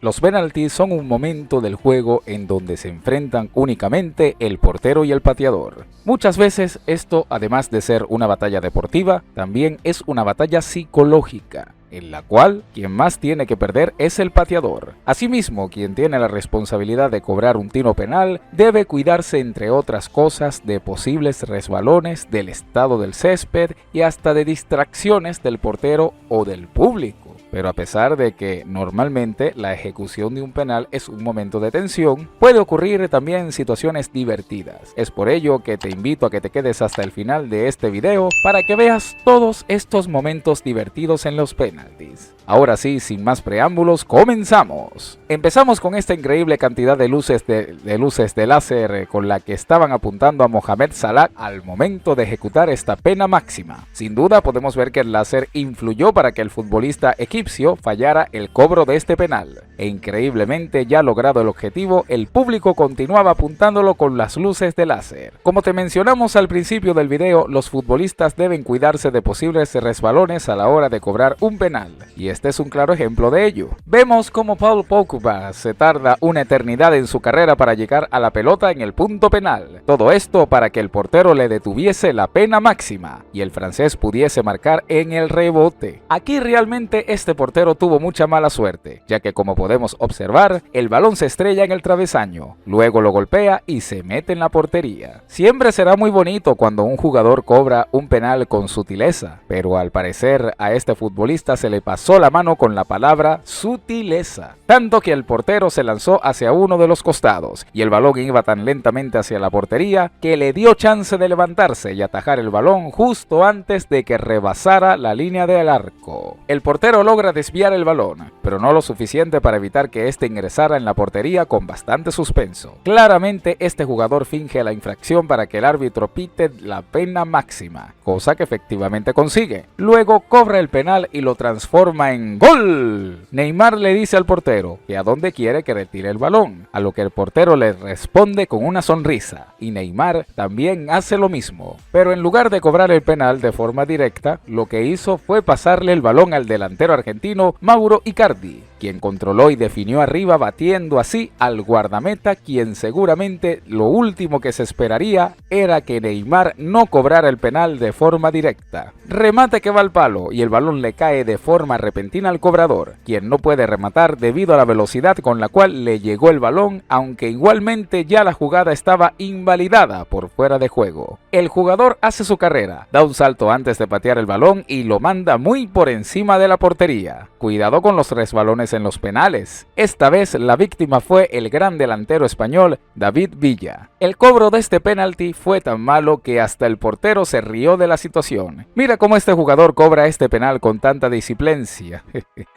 Los penaltis son un momento del juego en donde se enfrentan únicamente el portero y el pateador. Muchas veces esto, además de ser una batalla deportiva, también es una batalla psicológica, en la cual quien más tiene que perder es el pateador. Asimismo, quien tiene la responsabilidad de cobrar un tiro penal debe cuidarse, entre otras cosas, de posibles resbalones, del estado del césped y hasta de distracciones del portero o del público. Pero a pesar de que normalmente la ejecución de un penal es un momento de tensión, puede ocurrir también situaciones divertidas. Es por ello que te invito a que te quedes hasta el final de este video para que veas todos estos momentos divertidos en los penaltis. Ahora sí, sin más preámbulos, comenzamos. Empezamos con esta increíble cantidad de luces de láser con la que estaban apuntando a Mohamed Salah al momento de ejecutar esta pena máxima. Sin duda podemos ver que el láser influyó para que el futbolista egipcio fallara el cobro de este penal. E increíblemente, ya logrado el objetivo, el público continuaba apuntándolo con las luces de láser. Como te mencionamos al principio del video, los futbolistas deben cuidarse de posibles resbalones a la hora de cobrar un penal. Y este es un claro ejemplo de ello. Vemos cómo Paul Pogba se tarda una eternidad en su carrera para llegar a la pelota en el punto penal. Todo esto para que el portero le detuviese la pena máxima y el francés pudiese marcar en el rebote. Aquí realmente este portero tuvo mucha mala suerte, ya que como podemos observar, el balón se estrella en el travesaño, luego lo golpea y se mete en la portería. Siempre será muy bonito cuando un jugador cobra un penal con sutileza, pero al parecer a este futbolista se le pasó la mano con la palabra sutileza, tanto que el portero se lanzó hacia uno de los costados y el balón iba tan lentamente hacia la portería que le dio chance de levantarse y atajar el balón justo antes de que rebasara la línea del arco. El portero logra desviar el balón, pero no lo suficiente para evitar que este ingresara en la portería con bastante suspenso. Claramente este jugador finge la infracción para que el árbitro pite la pena máxima, cosa que efectivamente consigue. Luego cobra el penal y lo transforma en ¡gol! Neymar le dice al portero que a dónde quiere que retire el balón, a lo que el portero le responde con una sonrisa, y Neymar también hace lo mismo. Pero en lugar de cobrar el penal de forma directa, lo que hizo fue pasarle el balón al delantero argentino Mauro Icardi, quien controló y definió arriba, batiendo así al guardameta, quien seguramente lo último que se esperaría era que Neymar no cobrara el penal de forma directa. Remate que va al palo y el balón le cae de forma repentina al cobrador, quien no puede rematar debido a la velocidad con la cual le llegó el balón, aunque igualmente ya la jugada estaba invalidada por fuera de juego. El jugador hace su carrera, da un salto antes de patear el balón y lo manda muy por encima de la portería. Cuidado con los resbalones en los penales. Esta vez la víctima fue el gran delantero español David Villa. El cobro de este penalti fue tan malo que hasta el portero se rió de la situación. Mira cómo este jugador cobra este penal con tanta disciplincia.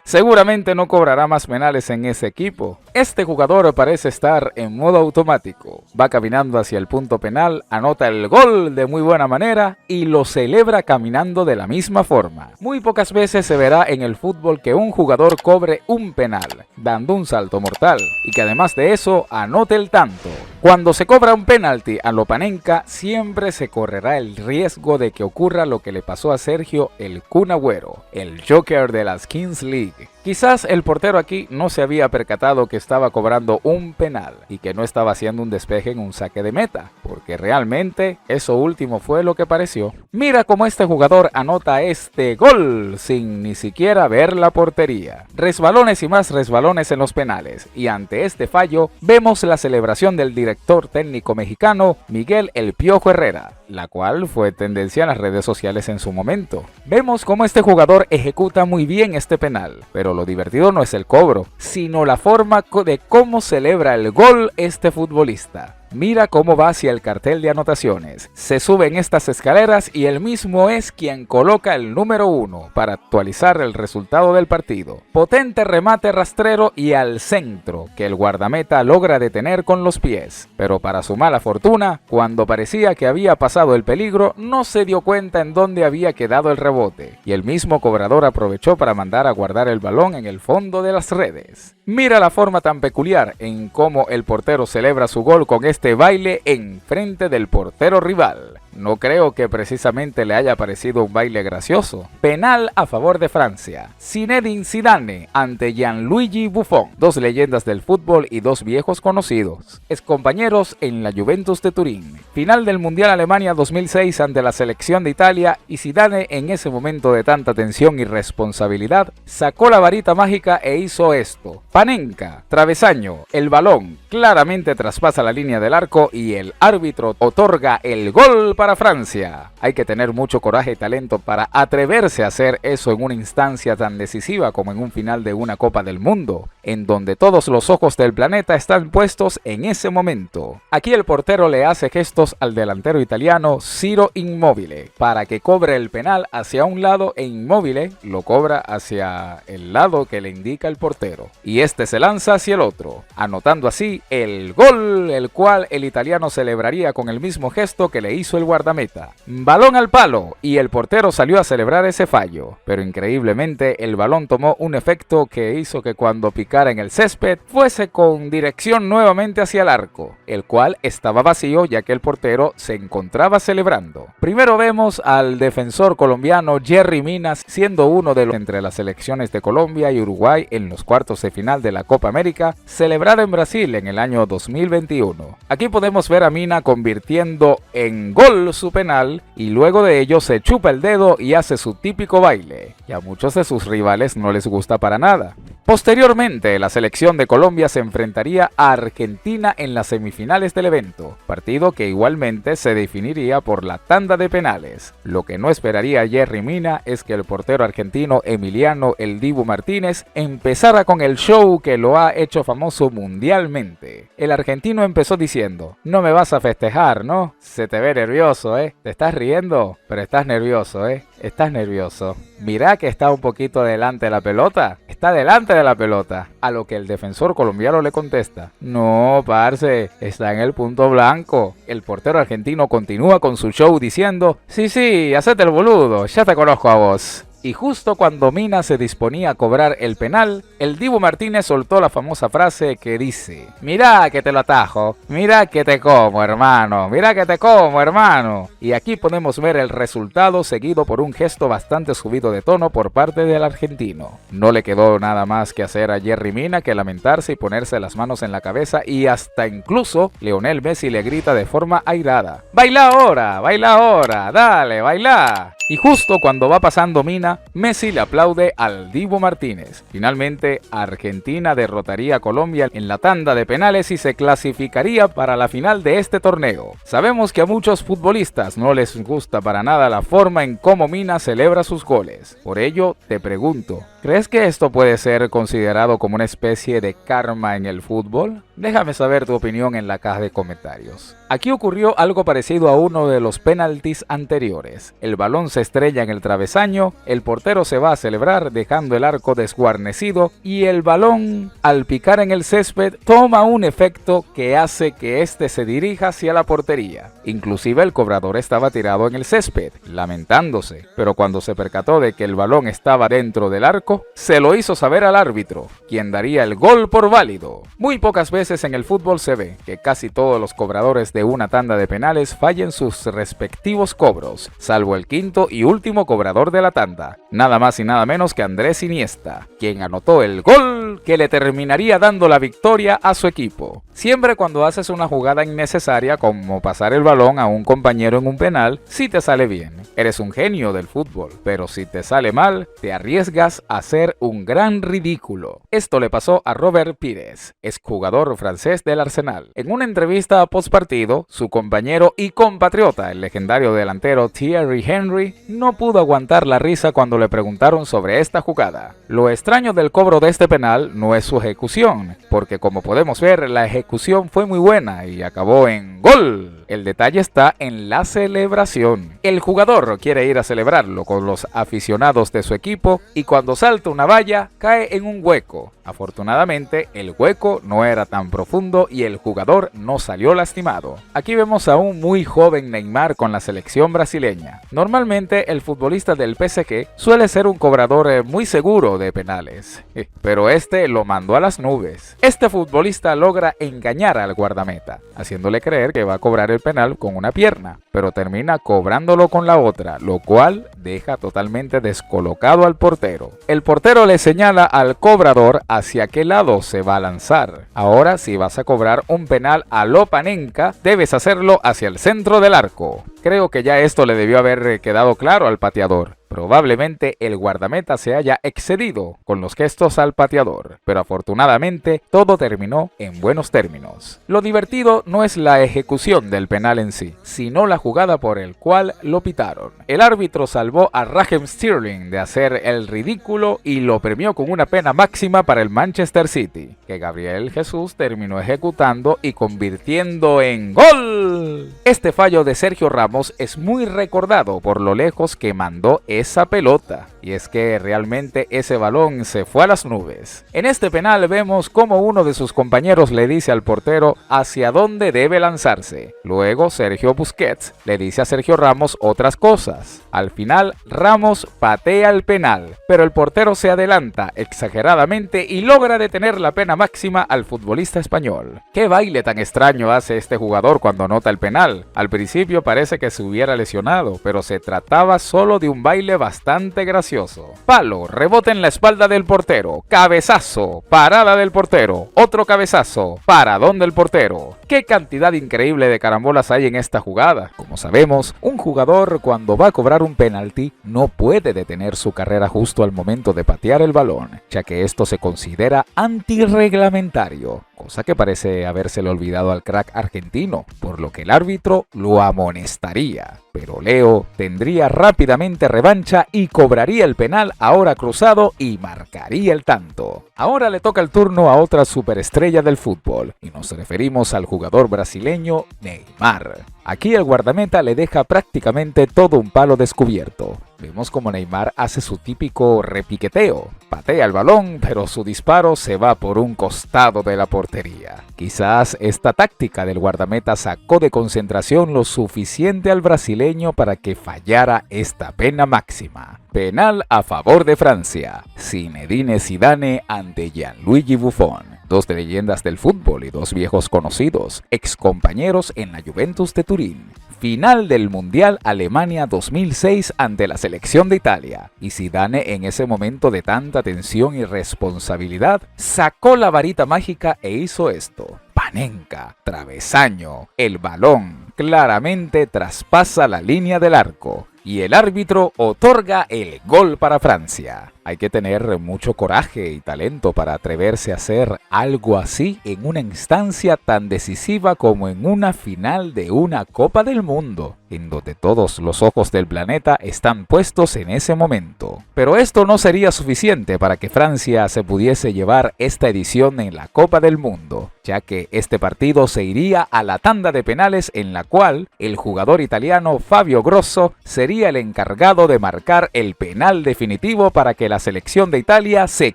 Seguramente no cobrará más penales en ese equipo. Este jugador parece estar en modo automático. Va caminando hacia el punto penal, anota el gol de muy buena manera y lo celebra caminando de la misma forma. Muy pocas veces se verá en el fútbol que un jugador cobre un penal, dando un salto mortal, y que además de eso anote el tanto. Cuando se cobra un penalti a lo Panenka, siempre se correrá el riesgo de que ocurra lo que le pasó a Sergio el Kun Agüero, el Joker de las Kings League. Quizás el portero aquí no se había percatado que estaba cobrando un penal y que no estaba haciendo un despeje en un saque de meta, porque realmente eso último fue lo que pareció. Mira cómo este jugador anota este gol sin ni siquiera ver la portería. Resbalones y más resbalones en los penales, y ante este fallo vemos la celebración del director técnico mexicano Miguel El Piojo Herrera, la cual fue tendencia en las redes sociales en su momento. Vemos cómo este jugador ejecuta muy bien este penal, pero lo divertido no es el cobro, sino la forma de cómo celebra el gol este futbolista. Mira cómo va hacia el cartel de anotaciones, se sube en estas escaleras y él mismo es quien coloca el número 1 para actualizar el resultado del partido. Potente remate rastrero y al centro, que el guardameta logra detener con los pies. Pero para su mala fortuna, cuando parecía que había pasado el peligro, no se dio cuenta en dónde había quedado el rebote, y el mismo cobrador aprovechó para mandar a guardar el balón en el fondo de las redes. Mira la forma tan peculiar en cómo el portero celebra su gol con este baile en frente del portero rival. no creo que precisamente le haya parecido un baile gracioso. Penal a favor de Francia. Zinedine Zidane ante Gianluigi Buffon, dos leyendas del fútbol y dos viejos conocidos, excompañeros en la Juventus de Turín. Final del Mundial Alemania 2006 ante la selección de Italia, y Zidane, en ese momento de tanta tensión y responsabilidad, sacó la varita mágica e hizo esto. Panenka, travesaño, el balón claramente traspasa la línea del arco y el árbitro otorga el gol para Francia. Hay que tener mucho coraje y talento para atreverse a hacer eso en una instancia tan decisiva como en un final de una Copa del Mundo, en donde todos los ojos del planeta están puestos en ese momento. Aquí el portero le hace gestos al delantero italiano Ciro Immobile para que cobre el penal hacia un lado, e Immobile lo cobra hacia el lado que le indica el portero, y este se lanza hacia el otro, anotando así el gol, el cual el italiano celebraría con el mismo gesto que le hizo el guardameta. Balón al palo, y el portero salió a celebrar ese fallo, pero increíblemente el balón tomó un efecto que hizo que cuando picara en el césped fuese con dirección nuevamente hacia el arco, el cual estaba vacío ya que el portero se encontraba celebrando. Primero vemos al defensor colombiano Yerry Mina siendo uno de los entre las selecciones de Colombia y Uruguay en los cuartos de final de la Copa América, celebrada en Brasil en el año 2021. Aquí podemos ver a Mina convirtiendo en gol su penal, y luego de ello se chupa el dedo y hace su típico baile, y a muchos de sus rivales no les gusta para nada. Posteriormente, la selección de Colombia se enfrentaría a Argentina en las semifinales del evento, partido que igualmente se definiría por la tanda de penales. Lo que no esperaría Yerry Mina es que el portero argentino Emiliano "El Dibu" Martínez empezara con el show que lo ha hecho famoso mundialmente. El argentino empezó diciendo: "No me vas a festejar, ¿no? Se te ve nervioso, ¿eh? Te estás riendo, pero estás nervioso, ¿eh? Estás nervioso. Mira que está un poquito delante de la pelota. Está delante de la pelota". A lo que el defensor colombiano le contesta: "No, parce, está en el punto blanco". El portero argentino continúa con su show diciendo: Sí, hacete el boludo, ya te conozco a vos". Y justo cuando Mina se disponía a cobrar el penal, el Dibu Martínez soltó la famosa frase que dice: "Mirá que te lo atajo, mirá que te como, hermano, mirá que te como, hermano". Y aquí podemos ver el resultado seguido por un gesto bastante subido de tono por parte del argentino. No le quedó nada más que hacer a Yerry Mina que lamentarse y ponerse las manos en la cabeza, y hasta incluso Lionel Messi le grita de forma airada: baila ahora, dale, baila". Y justo cuando va pasando Mina, Messi le aplaude al Dibu Martínez. Finalmente, Argentina derrotaría a Colombia en la tanda de penales y se clasificaría para la final de este torneo. Sabemos que a muchos futbolistas no les gusta para nada la forma en cómo Mina celebra sus goles. Por ello, te pregunto, ¿crees que esto puede ser considerado como una especie de karma en el fútbol? Déjame saber tu opinión en la caja de comentarios. Aquí ocurrió algo parecido a uno de los penaltis anteriores. El balón se estrella en el travesaño, el portero se va a celebrar dejando el arco desguarnecido, y el balón, al picar en el césped, toma un efecto que hace que este se dirija hacia la portería. Inclusive el cobrador estaba tirado en el césped, lamentándose, pero cuando se percató de que el balón estaba dentro del arco, se lo hizo saber al árbitro, quien daría el gol por válido. Muy pocas veces en el fútbol se ve que casi todos los cobradores de una tanda de penales fallen sus respectivos cobros, salvo el quinto y último cobrador de la tanda, nada más y nada menos que Andrés Iniesta, quien anotó el gol que le terminaría dando la victoria a su equipo. Siempre cuando haces una jugada innecesaria como pasar el balón a un compañero en un penal, si te sale bien, eres un genio del fútbol, pero si te sale mal, te arriesgas a hacer un gran ridículo. Esto le pasó a Robert Pires, exjugador francés del Arsenal. En una entrevista postpartido, su compañero y compatriota, el legendario delantero Thierry Henry, no pudo aguantar la risa cuando le preguntaron sobre esta jugada. Lo extraño del cobro de este penal no es su ejecución, porque como podemos ver, la ejecución fue muy buena y acabó en gol. El detalle está en la celebración. El jugador quiere ir a celebrarlo con los aficionados de su equipo y cuando salta una valla cae en un hueco. Afortunadamente, el hueco no era tan profundo y el jugador no salió lastimado. Aquí vemos a un muy joven Neymar con la selección brasileña. Normalmente, el futbolista del PSG suele ser un cobrador muy seguro de penales, pero este lo mandó a las nubes. Este futbolista logra engañar al guardameta, haciéndole creer que va a cobrar el penal con una pierna, pero termina cobrándolo con la otra, lo cual deja totalmente descolocado al portero. El portero le señala al cobrador hacia qué lado se va a lanzar. Ahora, si vas a cobrar un penal a lo Panenka, debes hacerlo hacia el centro del arco. Creo que ya esto le debió haber quedado claro al pateador. Probablemente el guardameta se haya excedido con los gestos al pateador, pero afortunadamente todo terminó en buenos términos. Lo divertido no es la ejecución del penal en sí, sino la jugada por el cual lo pitaron. El árbitro salvó a Raheem Sterling de hacer el ridículo y lo premió con una pena máxima para el Manchester City, que Gabriel Jesús terminó ejecutando y convirtiendo en ¡gol! Este fallo de Sergio Ramos es muy recordado por lo lejos que mandó esa pelota, y es que realmente ese balón se fue a las nubes. En este penal vemos cómo uno de sus compañeros le dice al portero hacia dónde debe lanzarse. Luego Sergio Busquets le dice a Sergio Ramos otras cosas. Al final Ramos patea el penal, pero el portero se adelanta exageradamente y logra detener la pena máxima al futbolista español. ¿Qué baile tan extraño hace este jugador cuando anota el penal? Al principio parece que se hubiera lesionado, pero se trataba solo de un baile bastante gracioso. Palo, rebote en la espalda del portero, cabezazo, parada del portero, otro cabezazo, paradón del portero. ¡Qué cantidad increíble de carambolas hay en esta jugada! Como sabemos, un jugador cuando va a cobrar un penalti no puede detener su carrera justo al momento de patear el balón, ya que esto se considera antirreglamentario, cosa que parece habérsele olvidado al crack argentino, por lo que el árbitro lo amonestaría. Pero Leo tendría rápidamente revancha y cobraría el penal ahora cruzado y marcaría el tanto. Ahora le toca el turno a otra superestrella del fútbol, y nos referimos al jugador brasileño Neymar. Aquí el guardameta le deja prácticamente todo un palo descubierto. Vemos como Neymar hace su típico repiqueteo. Patea el balón, pero su disparo se va por un costado de la portería. Quizás esta táctica del guardameta sacó de concentración lo suficiente al brasileño para que fallara esta pena máxima. Penal a favor de Francia. Zinedine Zidane ante Gianluigi Buffon. Dos de leyendas del fútbol y dos viejos conocidos, excompañeros en la Juventus de Turín. Final del Mundial Alemania 2006 ante la selección de Italia. Y Zidane, en ese momento de tanta tensión y responsabilidad, sacó la varita mágica e hizo esto. Panenka, travesaño, el balón claramente traspasa la línea del arco y el árbitro otorga el gol para Francia. Hay que tener mucho coraje y talento para atreverse a hacer algo así en una instancia tan decisiva como en una final de una Copa del Mundo, en donde todos los ojos del planeta están puestos en ese momento. Pero esto no sería suficiente para que Francia se pudiese llevar esta edición en la Copa del Mundo, ya que este partido se iría a la tanda de penales en la cual el jugador italiano Fabio Grosso sería el encargado de marcar el penal definitivo para que la selección de Italia se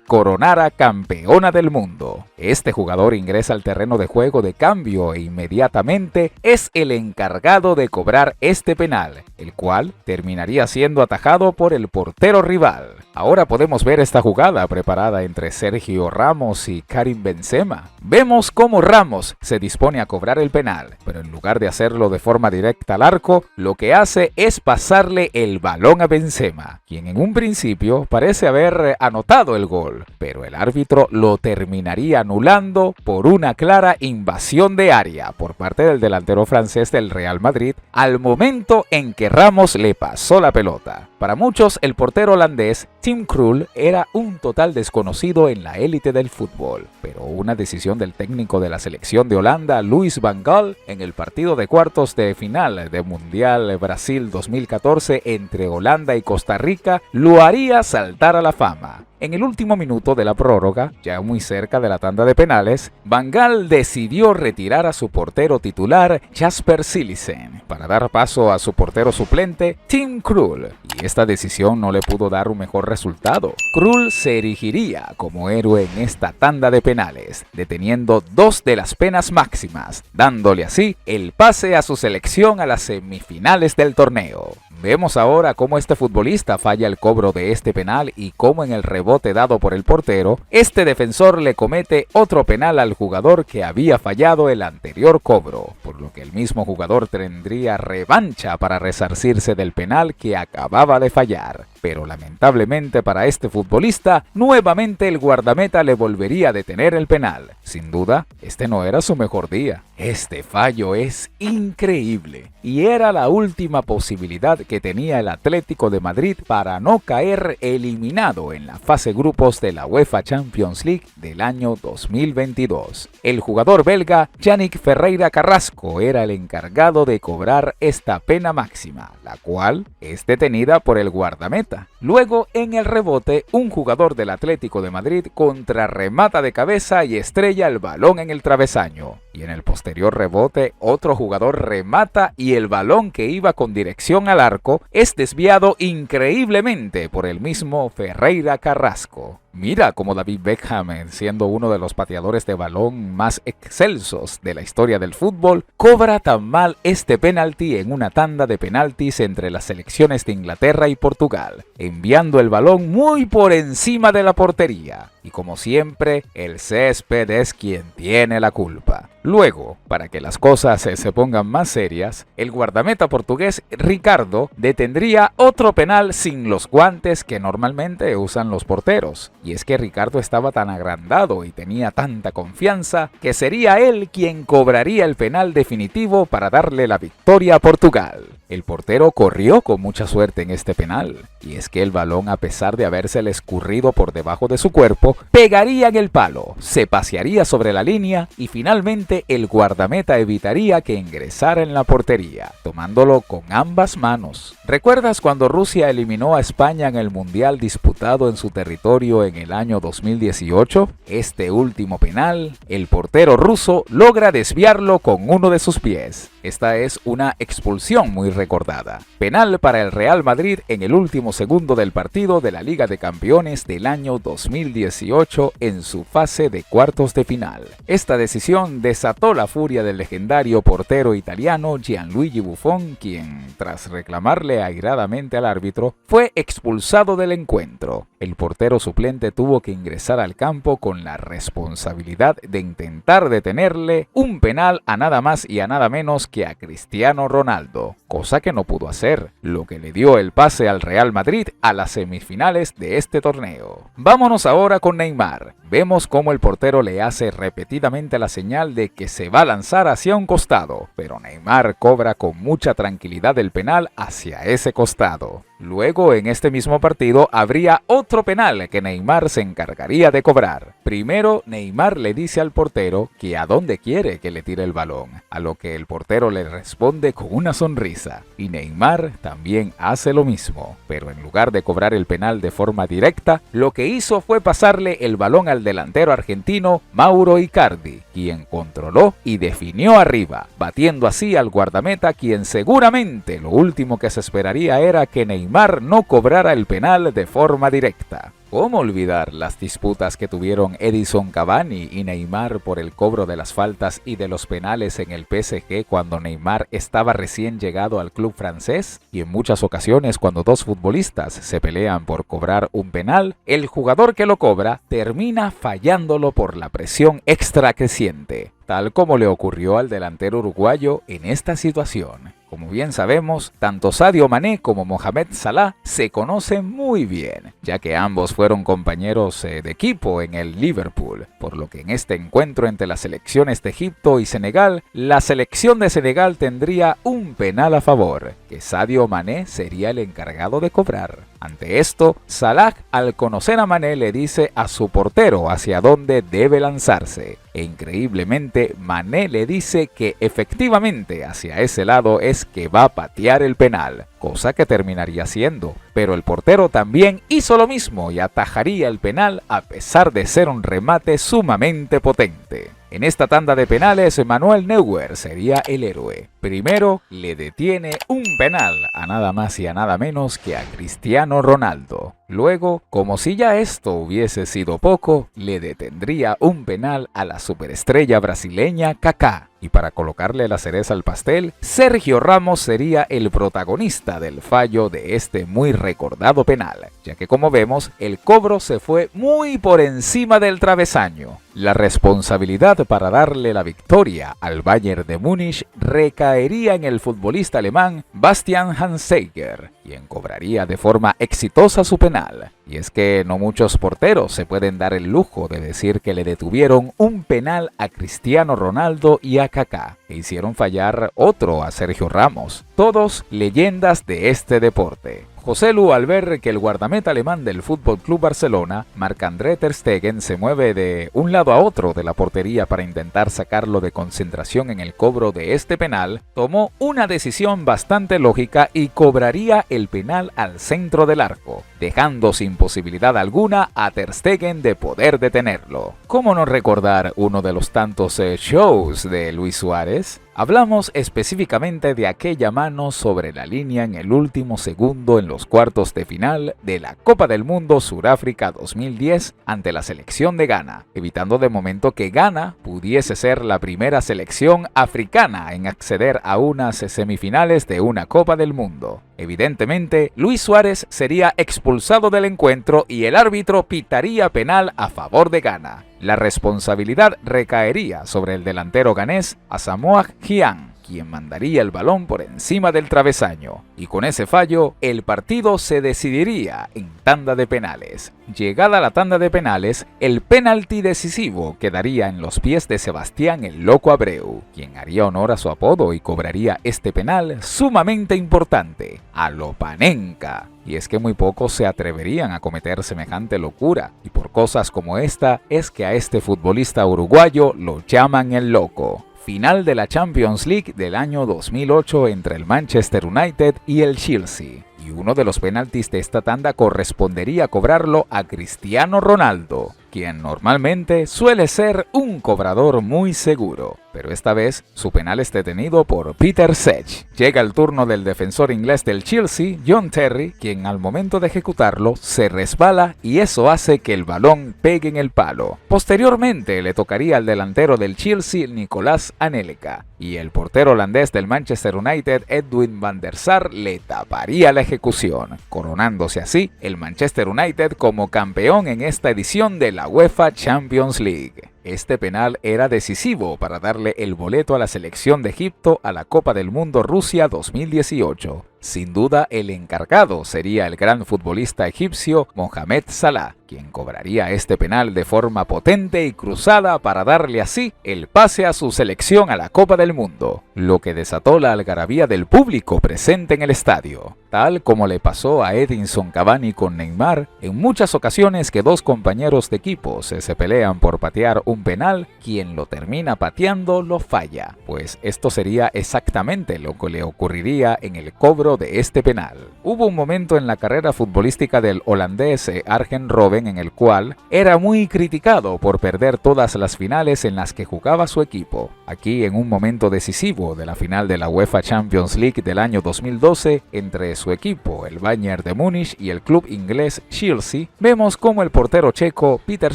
coronara campeona del mundo. Este jugador ingresa al terreno de juego de cambio e inmediatamente es el encargado de cobrar este penal, el cual terminaría siendo atajado por el portero rival. Ahora podemos ver esta jugada preparada entre Sergio Ramos y Karim Benzema. Vemos cómo Ramos se dispone a cobrar el penal, pero en lugar de hacerlo de forma directa al arco, lo que hace es pasarle el balón a Benzema, quien en un principio parece haber anotado el gol, pero el árbitro lo terminaría anulando por una clara invasión de área por parte del delantero francés del Real Madrid al momento en que Ramos le pasó la pelota. Para muchos, el portero holandés Tim Krul era un total desconocido en la élite del fútbol, pero una decisión del técnico de la selección de Holanda, Louis van Gaal, en el partido de cuartos de final de Mundial Brasil 2014 entre Holanda y Costa Rica, lo haría saltar a la fama. En el último minuto de la prórroga, ya muy cerca de la tanda de penales, Van Gaal decidió retirar a su portero titular Jasper Cillessen para dar paso a su portero suplente Tim Krul, y esta decisión no le pudo dar un mejor resultado. Krul se erigiría como héroe en esta tanda de penales, deteniendo dos de las penas máximas, dándole así el pase a su selección a las semifinales del torneo. Vemos ahora cómo este futbolista falla el cobro de este penal y cómo en el rebote dado por el portero, este defensor le comete otro penal al jugador que había fallado el anterior cobro, por lo que el mismo jugador tendría revancha para resarcirse del penal que acababa de fallar. Pero lamentablemente para este futbolista, nuevamente el guardameta le volvería a detener el penal. Sin duda, este no era su mejor día. Este fallo es increíble y era la última posibilidad que tenía el Atlético de Madrid para no caer eliminado en la fase grupos de la UEFA Champions League del año 2022. El jugador belga Yannick Ferreira Carrasco era el encargado de cobrar esta pena máxima, la cual es detenida por el guardameta. Luego, en el rebote, un jugador del Atlético de Madrid contrarremata de cabeza y estrella el balón en el travesaño. Y en el posterior rebote, otro jugador remata y el balón que iba con dirección al arco es desviado increíblemente por el mismo Ferreira Carrasco. Mira cómo David Beckham, siendo uno de los pateadores de balón más excelsos de la historia del fútbol, cobra tan mal este penalti en una tanda de penaltis entre las selecciones de Inglaterra y Portugal, enviando el balón muy por encima de la portería. Y como siempre, el césped es quien tiene la culpa. Luego, para que las cosas se pongan más serias, el guardameta portugués Ricardo detendría otro penal sin los guantes que normalmente usan los porteros. Y es que Ricardo estaba tan agrandado y tenía tanta confianza que sería él quien cobraría el penal definitivo para darle la victoria a Portugal. El portero corrió con mucha suerte en este penal, y es que el balón, a pesar de habérsele escurrido por debajo de su cuerpo, pegaría en el palo, se pasearía sobre la línea y finalmente el guardameta evitaría que ingresara en la portería, tomándolo con ambas manos. ¿Recuerdas cuando Rusia eliminó a España en el Mundial disputado en su territorio en el año 2018? Este último penal, el portero ruso logra desviarlo con uno de sus pies. Esta es una expulsión muy recordada. Penal para el Real Madrid en el último segundo del partido de la Liga de Campeones del año 2018 en su fase de cuartos de final. Esta decisión desató la furia del legendario portero italiano Gianluigi Buffon, quien, tras reclamarle airadamente al árbitro, fue expulsado del encuentro. El portero suplente tuvo que ingresar al campo con la responsabilidad de intentar detenerle un penal a nada más y a nada menos que a Cristiano Ronaldo, cosa que no pudo hacer, lo que le dio el pase al Real Madrid a las semifinales de este torneo. Vámonos ahora con Neymar. Vemos cómo el portero le hace repetidamente la señal de que se va a lanzar hacia un costado, pero Neymar cobra con mucha tranquilidad el penal hacia ese costado. Luego, en este mismo partido, habría otro penal que Neymar se encargaría de cobrar. Primero, Neymar le dice al portero que a dónde quiere que le tire el balón, a lo que el portero le responde con una sonrisa. Y Neymar también hace lo mismo, pero en lugar de cobrar el penal de forma directa, lo que hizo fue pasarle el balón al delantero argentino Mauro Icardi, quien controló y definió arriba, batiendo así al guardameta, quien seguramente lo último que se esperaría era que Neymar no cobrara el penal de forma directa. ¿Cómo olvidar las disputas que tuvieron Edinson Cavani y Neymar por el cobro de las faltas y de los penales en el PSG cuando Neymar estaba recién llegado al club francés? Y en muchas ocasiones, cuando dos futbolistas se pelean por cobrar un penal, el jugador que lo cobra termina fallándolo por la presión extra creciente, tal como le ocurrió al delantero uruguayo en esta situación. Como bien sabemos, tanto Sadio Mané como Mohamed Salah se conocen muy bien, ya que ambos fueron compañeros de equipo en el Liverpool, por lo que en este encuentro entre las selecciones de Egipto y Senegal, la selección de Senegal tendría un penal a favor, que Sadio Mané sería el encargado de cobrar. Ante esto, Salah, al conocer a Mané, le dice a su portero hacia dónde debe lanzarse. E increíblemente, Mané le dice que efectivamente hacia ese lado es que va a patear el penal, cosa que terminaría haciendo. Pero el portero también hizo lo mismo y atajaría el penal a pesar de ser un remate sumamente potente. En esta tanda de penales, Manuel Neuer sería el héroe. Primero, le detiene un penal a nada más y a nada menos que a Cristiano Ronaldo. Luego, como si ya esto hubiese sido poco, le detendría un penal a la superestrella brasileña Kaká. Y para colocarle la cereza al pastel, Sergio Ramos sería el protagonista del fallo de este muy recordado penal, ya que como vemos, el cobro se fue muy por encima del travesaño. La responsabilidad para darle la victoria al Bayern de Múnich recaería en el futbolista alemán Bastian Schweinsteiger, quien cobraría de forma exitosa su penal. Y es que no muchos porteros se pueden dar el lujo de decir que le detuvieron un penal a Cristiano Ronaldo y a Kaká, e hicieron fallar otro a Sergio Ramos, todos leyendas de este deporte. Joselu, al ver que el guardameta alemán del FC Barcelona, Marc-André ter Stegen, se mueve de un lado a otro de la portería para intentar sacarlo de concentración en el cobro de este penal, tomó una decisión bastante lógica y cobraría el penal al centro del arco, dejando sin posibilidad alguna a ter Stegen de poder detenerlo. ¿Cómo no recordar uno de los tantos shows de Luis Suárez? Hablamos específicamente de aquella mano sobre la línea en el último segundo en los cuartos de final de la Copa del Mundo Sudáfrica 2010 ante la selección de Ghana, evitando de momento que Ghana pudiese ser la primera selección africana en acceder a unas semifinales de una Copa del Mundo. Evidentemente, Luis Suárez sería expulsado del encuentro y el árbitro pitaría penal a favor de Ghana. La responsabilidad recaería sobre el delantero ganés Asamoah Gyan, quien mandaría el balón por encima del travesaño, y con ese fallo, el partido se decidiría en tanda de penales. Llegada la tanda de penales, el penalti decisivo quedaría en los pies de Sebastián el Loco Abreu, quien haría honor a su apodo y cobraría este penal sumamente importante, a lo Panenka. Y es que muy pocos se atreverían a cometer semejante locura, y por cosas como esta es que a este futbolista uruguayo lo llaman el Loco. Final de la Champions League del año 2008 entre el Manchester United y el Chelsea. Y uno de los penaltis de esta tanda correspondería cobrarlo a Cristiano Ronaldo, quien normalmente suele ser un cobrador muy seguro, pero esta vez su penal es detenido por Peter Cech. Llega el turno del defensor inglés del Chelsea, John Terry, quien al momento de ejecutarlo se resbala y eso hace que el balón pegue en el palo. Posteriormente le tocaría al delantero del Chelsea, Nicolás Anelka, y el portero holandés del Manchester United, Edwin van der Sar, le taparía la ejecución, coronándose así el Manchester United como campeón en esta edición de la UEFA Champions League. Este penal era decisivo para darle el boleto a la selección de Egipto a la Copa del Mundo Rusia 2018. Sin duda, el encargado sería el gran futbolista egipcio Mohamed Salah, quien cobraría este penal de forma potente y cruzada para darle así el pase a su selección a la Copa del Mundo, lo que desató la algarabía del público presente en el estadio. Tal como le pasó a Edinson Cavani con Neymar, en muchas ocasiones que dos compañeros de equipo se pelean por patear un penal, quien lo termina pateando lo falla, pues esto sería exactamente lo que le ocurriría en el cobro de este penal. Hubo un momento en la carrera futbolística del holandés Arjen Robben en el cual era muy criticado por perder todas las finales en las que jugaba su equipo. Aquí, en un momento decisivo de la final de la UEFA Champions League del año 2012 entre su equipo, el Bayern de Múnich, y el club inglés Chelsea, vemos cómo el portero checo Peter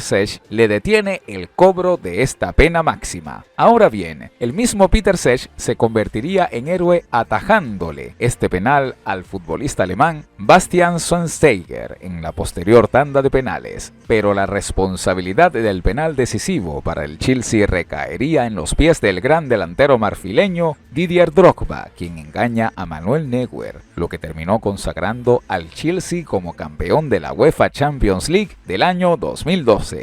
Cech le detiene el cobro de esta pena máxima. Ahora bien, el mismo Peter Cech se convertiría en héroe atajándole este penal al futbolista alemán Bastian Schweinsteiger en la posterior tanda de penales, pero la responsabilidad del penal decisivo para el Chelsea recaería en los pies del gran delantero marfileño Didier Drogba, quien engaña a Manuel Neuer, lo que terminó consagrando al Chelsea como campeón de la UEFA Champions League del año 2012.